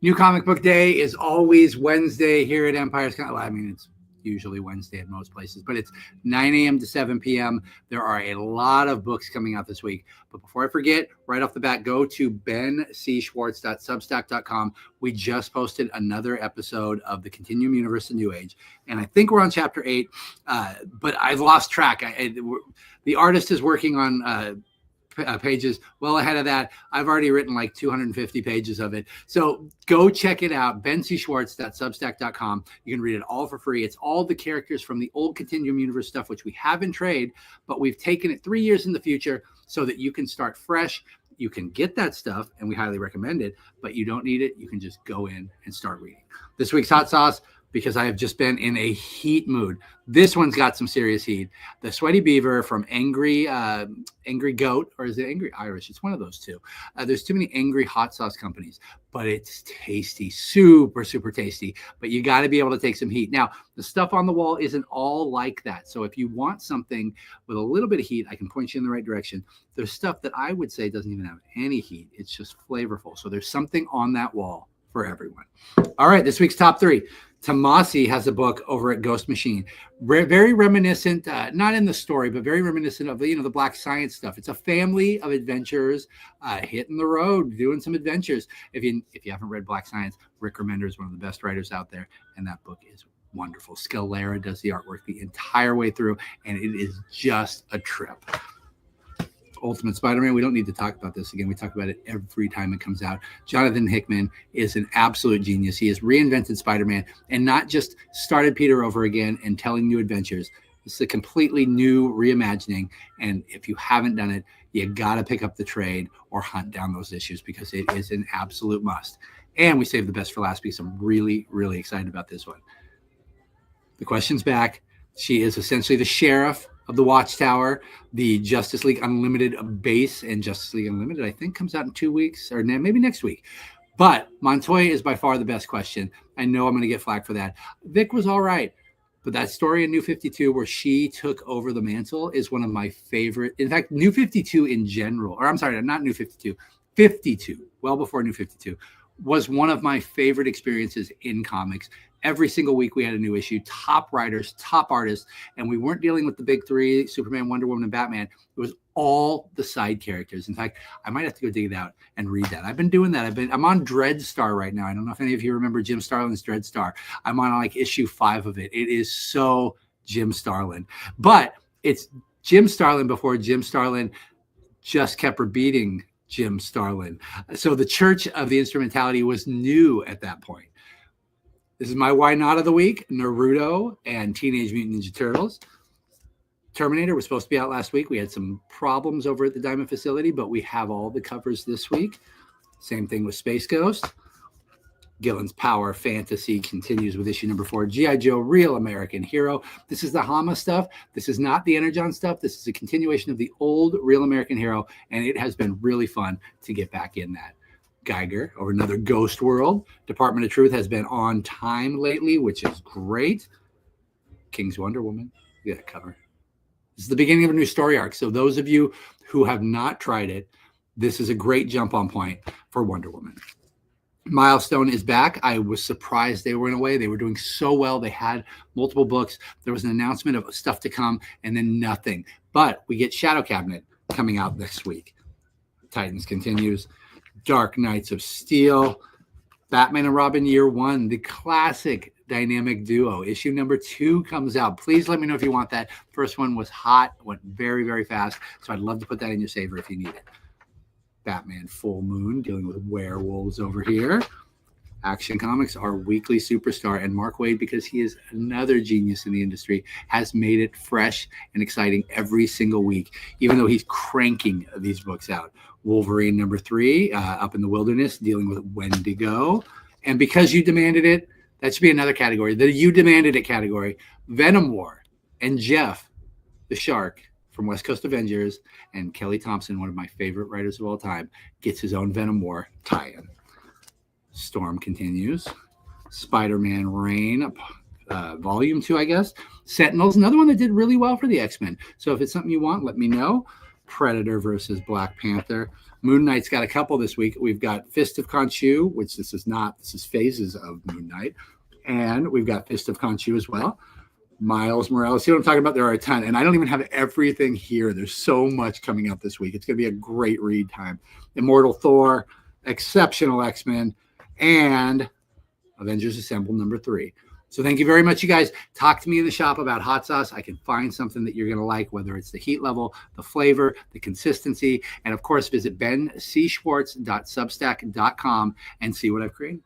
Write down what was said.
New Comic Book Day is always Wednesday here at Empire's. Well, I mean, it's usually Wednesday at most places, but it's 9 a.m. to 7 p.m. There are a lot of books coming out this week. But before I forget, right off the bat, go to bencschwartz.substack.com. We just posted another episode of the Continuum Universe of New Age, and I think we're on chapter 8, but I've lost track. The artist is working on pages well ahead of that. I've already written like 250 pages of it. So go check it out, bencschwartz.substack.com. You can read it all for free. It's all the characters from the old Continuum Universe stuff, which we have in trade, but we've taken it 3 years in the future so that you can start fresh. You can get that stuff, and we highly recommend it, but you don't need it. You can just go in and start reading. This week's hot sauce, because I have just been in a heat mood. This one's got some serious heat. The Sweaty Beaver from Angry Goat, or is it Angry Irish? It's one of those two. There's too many angry hot sauce companies, but it's tasty, super, super tasty. But you got to be able to take some heat. Now, the stuff on the wall isn't all like that. So if you want something with a little bit of heat, I can point you in the right direction. There's stuff that I would say doesn't even have any heat. It's just flavorful. So there's something on that wall for everyone. All right, this week's top 3. Tomasi has a book over at Ghost Machine, very reminiscent, not in the story, but very reminiscent of the Black Science stuff. It's a family of adventurers hitting the road, doing some adventures. If you haven't read Black Science, Rick Remender is one of the best writers out there, and that book is wonderful. Scalera does the artwork the entire way through, and it is just a trip. Ultimate Spider-Man, we don't need to talk about this again. We talk about it every time it comes out. Jonathan Hickman is an absolute genius. He has reinvented Spider-Man and not just started Peter over again and telling new adventures. This is a completely new reimagining, and if you haven't done it, you got to pick up the trade or hunt down those issues because it is an absolute must. And we saved the best for last because I'm really, really excited about this one. The question's back. She is essentially the sheriff of the Watchtower. The Justice League Unlimited base and Justice League Unlimited, I think, comes out in 2 weeks or maybe next week. But Montoya is by far the best question. I know I'm going to get flack for that. Vic was all right, but that story in New 52 where she took over the mantle is one of my favorite. In fact, New 52 in general, or I'm sorry, not New 52, 52, well before New 52, was one of my favorite experiences in comics. Every single week we had a new issue, top writers, top artists, and we weren't dealing with the big 3, Superman, Wonder Woman, and Batman. It was all the side characters. In fact, I might have to go dig it out and read that. I've been doing that. I'm on Dreadstar right now. I don't know if any of you remember Jim Starlin's Dreadstar. I'm on like issue 5 of it. It is so Jim Starlin. But it's Jim Starlin before Jim Starlin just kept repeating Jim Starlin. So the Church of the Instrumentality was new at that point. This is my Why Not of the week, Naruto and Teenage Mutant Ninja Turtles. Terminator was supposed to be out last week. We had some problems over at the Diamond facility, but we have all the covers this week. Same thing with Space Ghost. Gillen's Power Fantasy continues with issue number 4. G.I. Joe, Real American Hero. This is the Hama stuff. This is not the Energon stuff. This is a continuation of the old Real American Hero, and it has been really fun to get back in that. Geiger or another Ghost World. Department of Truth has been on time lately, which is great. King's Wonder Woman. Look at that cover. This is the beginning of a new story arc. So those of you who have not tried it, this is a great jump on point for Wonder Woman. Milestone is back. I was surprised they went away. They were doing so well. They had multiple books. There was an announcement of stuff to come and then nothing. But we get Shadow Cabinet coming out next week. Titans continues. Dark Knights of Steel, Batman and Robin Year 1, the classic dynamic duo. Issue number 2 comes out. Please let me know if you want that. First one was hot, went very, very fast. So I'd love to put that in your saver if you need it. Batman Full Moon, dealing with werewolves over here. Action Comics, our weekly superstar, and Mark Waid, because he is another genius in the industry, has made it fresh and exciting every single week, even though he's cranking these books out. Wolverine number 3, Up in the Wilderness, dealing with Wendigo. And because you demanded it, that should be another category. The You Demanded It category. Venom War and Jeff, the Shark from West Coast Avengers, and Kelly Thompson, one of my favorite writers of all time, gets his own Venom War tie-in. Storm continues. Spider-Man Reign, volume 2, I guess. Sentinels, another one that did really well for the X-Men. So if it's something you want, let me know. Predator versus Black Panther. Moon Knight's got a couple this week. We've got Fist of Khonshu, which this is not. This is phases of Moon Knight. And we've got Fist of Khonshu as well. Miles Morales. See what I'm talking about? There are a ton. And I don't even have everything here. There's so much coming out this week. It's going to be a great read time. Immortal Thor, Exceptional X-Men, and Avengers Assemble #3. So thank you very much, you guys. Talk to me in the shop about hot sauce. I can find something that you're going to like, whether it's the heat level, the flavor, the consistency. And, of course, visit bencschwartz.substack.com and see what I've created.